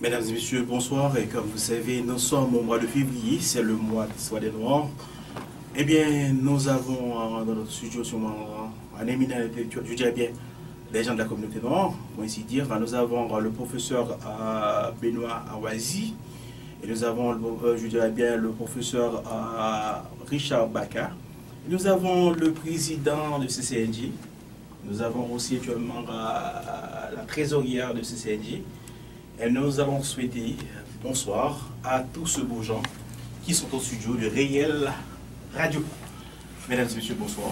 Mesdames et messieurs, bonsoir. Et comme vous savez, nous sommes au mois de février, c'est le mois d'Histoire des Noirs. Eh bien, nous avons dans notre studio un éminent intellectuel, je dirais bien, des gens de la communauté noire, pour ainsi dire. Nous avons le professeur Benoît Awazi et nous avons, je dirais bien, le professeur Richard Baka. Nous avons le président de CCNJ. Nous avons aussi actuellement la trésorière de CCNJ. Et nous allons souhaiter bonsoir à tous ces beaux gens qui sont au studio de Réel Radio. Mesdames et messieurs, bonsoir.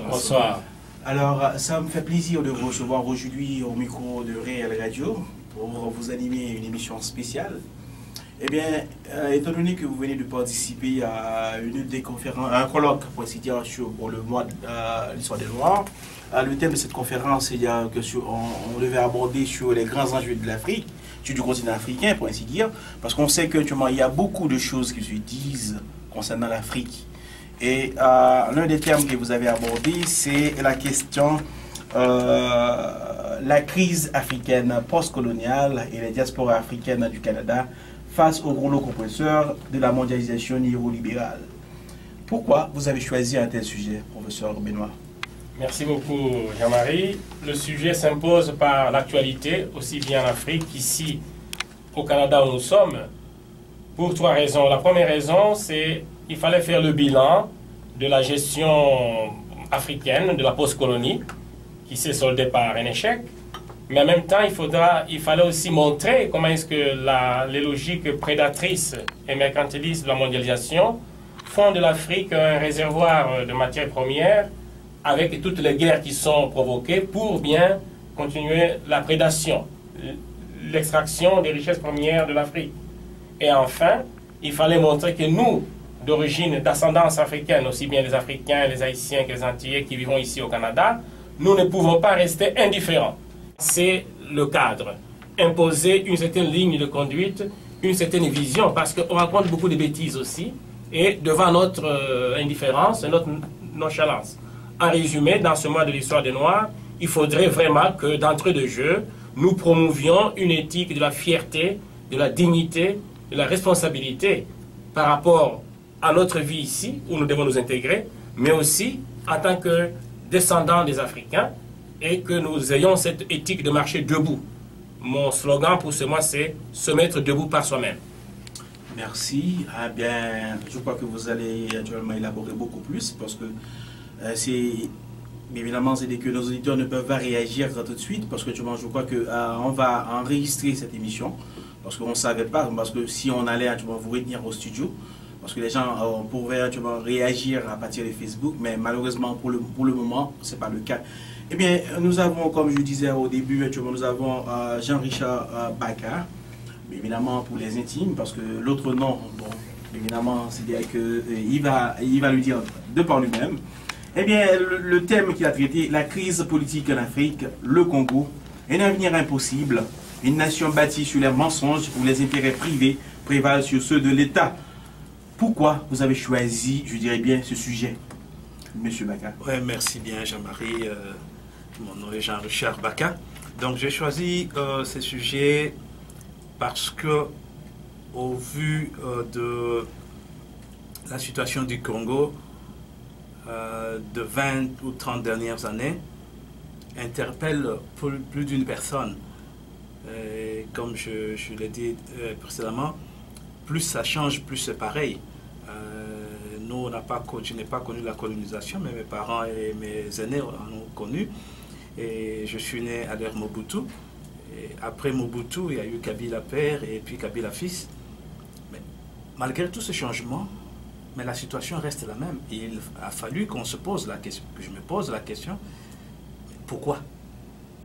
Bonsoir. Alors, ça me fait plaisir de vous recevoir aujourd'hui au micro de Réel Radio pour vous animer une émission spéciale. Eh bien, étant donné que vous venez de participer à une des conférences, à un colloque pour ainsi dire pour le mois de l'Histoire des Noirs, le thème de cette conférence, c'est que on devait aborder sur les grands enjeux de l'Afrique, du continent africain pour ainsi dire, parce qu'on sait que il y a beaucoup de choses qui se disent concernant l'Afrique. Et l'un des termes que vous avez abordé, c'est la question la crise africaine post-coloniale et les diasporas africaines du Canada face au rouleau compresseur de la mondialisation néolibérale. Pourquoi vous avez choisi un tel sujet, professeur Benoît? Merci beaucoup, Jean-Marie. Le sujet s'impose par l'actualité, aussi bien en Afrique qu'ici, au Canada où nous sommes, pour trois raisons. La première raison, c'est qu'il fallait faire le bilan de la gestion africaine, de la post-colonie, qui s'est soldée par un échec. Mais en même temps, il fallait aussi montrer comment est-ce que les logiques prédatrices et mercantilistes de la mondialisation font de l'Afrique un réservoir de matières premières avec toutes les guerres qui sont provoquées pour bien continuer la prédation, l'extraction des richesses premières de l'Afrique. Et enfin, il fallait montrer que nous, d'origine, d'ascendance africaine, aussi bien les Africains, les Haïtiens que les Antillais qui vivons ici au Canada, nous ne pouvons pas rester indifférents. C'est le cadre. Imposer une certaine ligne de conduite, une certaine vision, parce qu'on raconte beaucoup de bêtises aussi, et devant notre indifférence et notre nonchalance. En résumé, dans ce mois de l'Histoire des Noirs, il faudrait vraiment que, d'entrée de jeu, nous promouvions une éthique de la fierté, de la dignité, de la responsabilité par rapport à notre vie ici, où nous devons nous intégrer, mais aussi en tant que descendants des Africains, et que nous ayons cette éthique de marcher debout. Mon slogan pour ce mois, c'est « se mettre debout par soi-même ». Merci. Ah bien, je crois que vous allez actuellement élaborer beaucoup plus, parce que évidemment, c'est que nos auditeurs ne peuvent pas réagir tout de suite, parce que je crois qu'on va enregistrer cette émission, parce qu'on ne savait pas, parce que si on allait vous retenir au studio, parce que les gens pourraient réagir à partir de Facebook, mais malheureusement, pour le moment, ce n'est pas le cas. Eh bien, nous avons, comme je disais au début, nous avons Jean-Richard Baka, évidemment pour les intimes, parce que l'autre nom, bon, évidemment, c'est-à-dire qu'il va lui dire de par lui-même. Eh bien, le thème qu'il a traité, la crise politique en Afrique, le Congo, un avenir impossible, une nation bâtie sur les mensonges où les intérêts privés prévalent sur ceux de l'État. Pourquoi vous avez choisi, je dirais bien, ce sujet, Monsieur Baka? Oui, merci bien, Jean-Marie. Mon nom est Jean-Richard Baka. Donc, j'ai choisi ce sujet parce que, au vu de la situation du Congo, de 20 ou 30 dernières années, interpelle plus d'une personne. Et comme je l'ai dit précédemment, plus ça change, plus c'est pareil. Nous, je n'ai pas connu la colonisation, mais mes parents et mes aînés en ont connu. Et je suis né à l'ère Mobutu. Et après Mobutu, il y a eu Kabila père et puis Kabila fils. Mais malgré tout ce changement, mais la situation reste la même. Il a fallu qu'on se pose la question, que je me pose la question, pourquoi?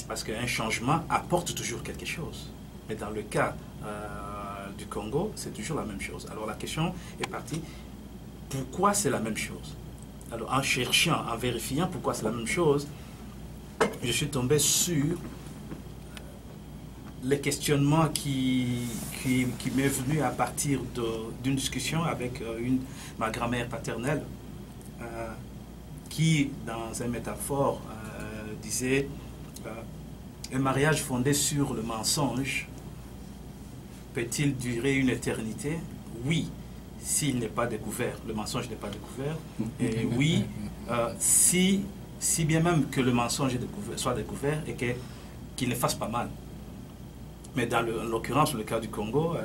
Parce qu'un changement apporte toujours quelque chose. Mais dans le cas du Congo, c'est toujours la même chose. Alors la question est partie, pourquoi c'est la même chose? Alors en cherchant, en vérifiant pourquoi c'est la même chose, je suis tombé sur les questionnements qui m'est venu à partir d'une discussion avec ma grand-mère paternelle qui, dans une métaphore, disait un mariage fondé sur le mensonge peut-il durer une éternité? Oui, s'il n'est pas découvert, le mensonge n'est pas découvert. Et oui, si bien même que le mensonge soit découvert et qu'il ne fasse pas mal. Mais en l'occurrence, le cas du Congo,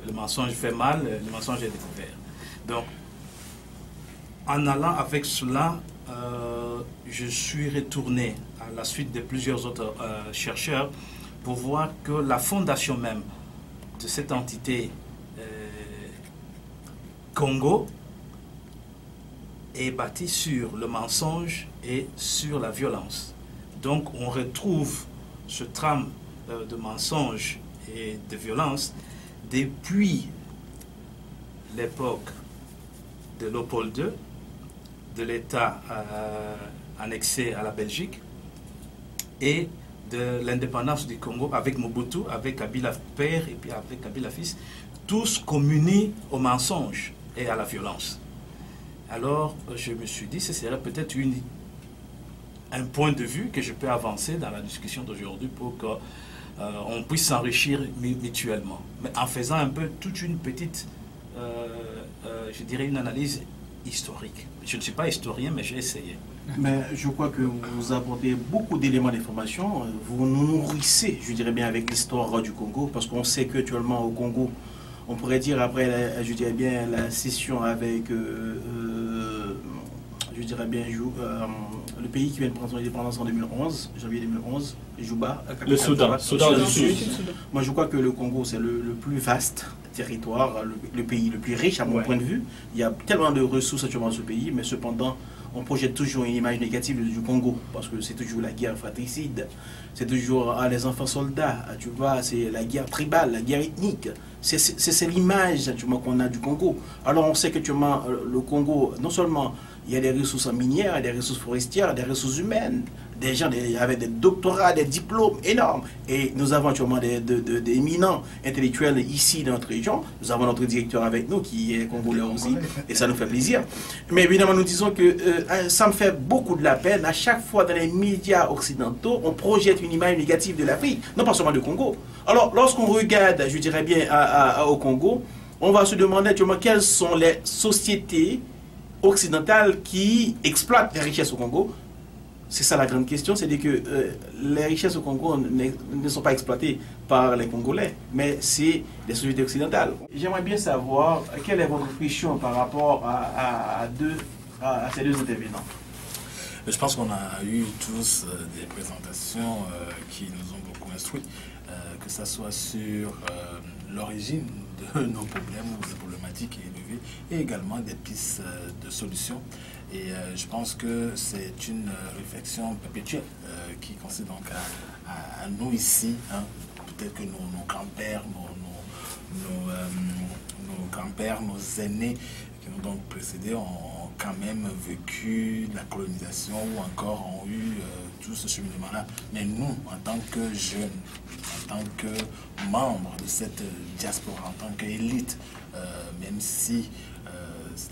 le mensonge fait mal, le mensonge est découvert. Donc, en allant avec cela, je suis retourné à la suite de plusieurs autres chercheurs pour voir que la fondation même de cette entité Congo est bâtie sur le mensonge et sur la violence. Donc on retrouve ce trame de mensonge et de violence depuis l'époque de Léopold II, de l'État annexé à la Belgique et de l'indépendance du Congo avec Mobutu, avec Kabila père et puis avec Kabila fils, tous communient au mensonge et à la violence. Alors je me suis dit, ce serait peut-être un point de vue que je peux avancer dans la discussion d'aujourd'hui pour qu'on puisse s'enrichir mutuellement. Mais en faisant un peu toute une petite, je dirais une analyse historique. Je ne suis pas historien, mais j'ai essayé. Mais je crois que vous apportez beaucoup d'éléments d'information. Vous nous nourrissez, je dirais bien, avec l'histoire du Congo, parce qu'on sait qu'actuellement au Congo, on pourrait dire après, je dirais bien, la session avec, je dirais bien, le pays qui vient de prendre son indépendance en 2011, janvier 2011, Juba. Le Soudan du Sud. Moi, je crois que le Congo, c'est le plus vaste territoire, le pays le plus riche à mon point de vue. Il y a tellement de ressources actuellement dans ce pays, mais cependant, on projette toujours une image négative du Congo, parce que c'est toujours la guerre fratricide, c'est toujours les enfants soldats, tu vois, c'est la guerre tribale, la guerre ethnique. C'est l'image qu'on a du Congo. Alors on sait que le Congo, non seulement il y a des ressources minières, des ressources forestières, des ressources humaines, des gens avec des doctorats, des diplômes énormes. Et nous avons actuellement des éminents intellectuels ici dans notre région. Nous avons notre directeur avec nous qui est congolais aussi, et ça nous fait plaisir. Mais évidemment, nous disons que ça me fait beaucoup de la peine. À chaque fois dans les médias occidentaux, on projette une image négative de l'Afrique, non pas seulement du Congo. Alors, lorsqu'on regarde, je dirais bien, au Congo, on va se demander actuellement quelles sont les sociétés occidentales qui exploitent les richesses au Congo. C'est ça la grande question, c'est-à-dire que les richesses au Congo ne sont pas exploitées par les Congolais, mais c'est les sociétés occidentales. J'aimerais bien savoir quelle est votre position par rapport à ces deux intervenants. Je pense qu'on a eu tous des présentations qui nous ont beaucoup instruits, que ce soit sur l'origine de nos problèmes ou des problématiques élevées, et également des pistes de solutions. Et je pense que c'est une réflexion perpétuelle qui consiste donc à nous ici, hein, peut-être que nos grands-pères, nos grands-pères, nos aînés qui nous ont donc précédés ont quand même vécu la colonisation ou encore ont eu tout ce cheminement-là. Mais nous, en tant que jeunes, en tant que membres de cette diaspora, en tant qu'élite, même si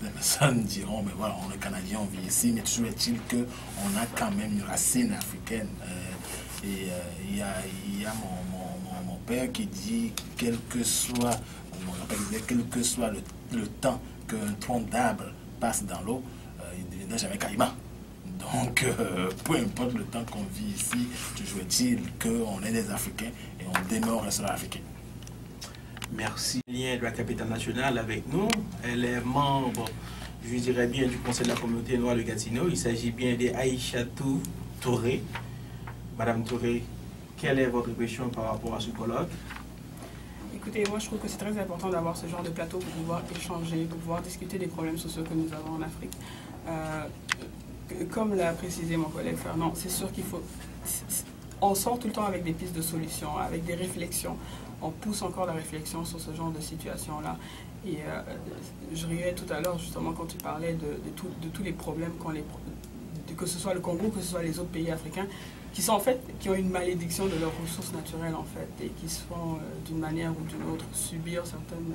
les personnes diront, mais voilà, on est Canadien, on vit ici, mais toujours est-il qu'on a quand même une racine africaine. Et il y a mon père qui dit, quel que soit le temps qu'un tronc d'arbre passe dans l'eau, il ne deviendra jamais caïman. Donc, peu importe le temps qu'on vit ici, toujours est-il qu'on est des Africains et on demeure un seul Africain. Merci. Lien de la capitale nationale avec nous. Elle est membre, je dirais bien, du Conseil de la communauté noire de Gatineau. Il s'agit bien d'Aïchatou Touré. Madame Touré, quelle est votre impression par rapport à ce colloque? Écoutez, moi je trouve que c'est très important d'avoir ce genre de plateau pour pouvoir échanger, pour pouvoir discuter des problèmes sociaux que nous avons en Afrique. Comme l'a précisé mon collègue Fernand, c'est sûr qu'il faut... On sort tout le temps avec des pistes de solutions, avec des réflexions. On pousse encore la réflexion sur ce genre de situation-là. Et je riais tout à l'heure, justement, quand tu parlais de tous les problèmes, que ce soit le Congo, que ce soit les autres pays africains, qui ont une malédiction de leurs ressources naturelles, en fait, et qui se font, d'une manière ou d'une autre, subir certaines,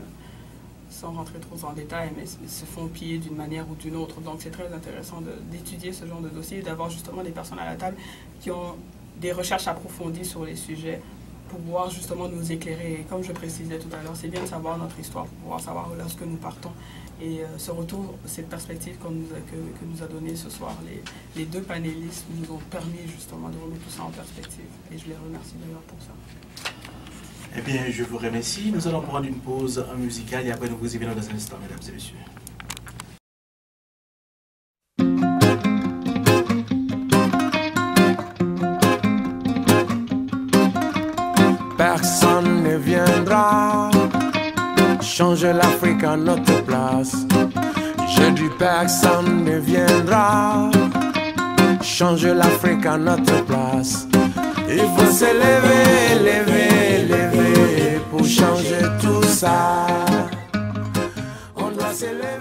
sans rentrer trop en détail, mais se font piller d'une manière ou d'une autre. Donc c'est très intéressant d'étudier ce genre de dossier et d'avoir justement des personnes à la table qui ont des recherches approfondies sur les sujets pour pouvoir justement nous éclairer. Et comme je précisais tout à l'heure, c'est bien de savoir notre histoire pour pouvoir savoir lorsque nous partons. Et ce retour, cette perspective que nous a donné ce soir, les deux panélistes nous ont permis justement de remettre tout ça en perspective. Et je les remercie d'ailleurs pour ça. Eh bien, je vous remercie. Nous allons prendre une pause musicale et après nous vous revenons dans un instant, mesdames et messieurs. Personne ne viendra changer l'Afrique à notre place. Je dis personne ne viendra changer l'Afrique à notre place. Il faut se lever, lever, lever pour changer tout ça. On doit se lever.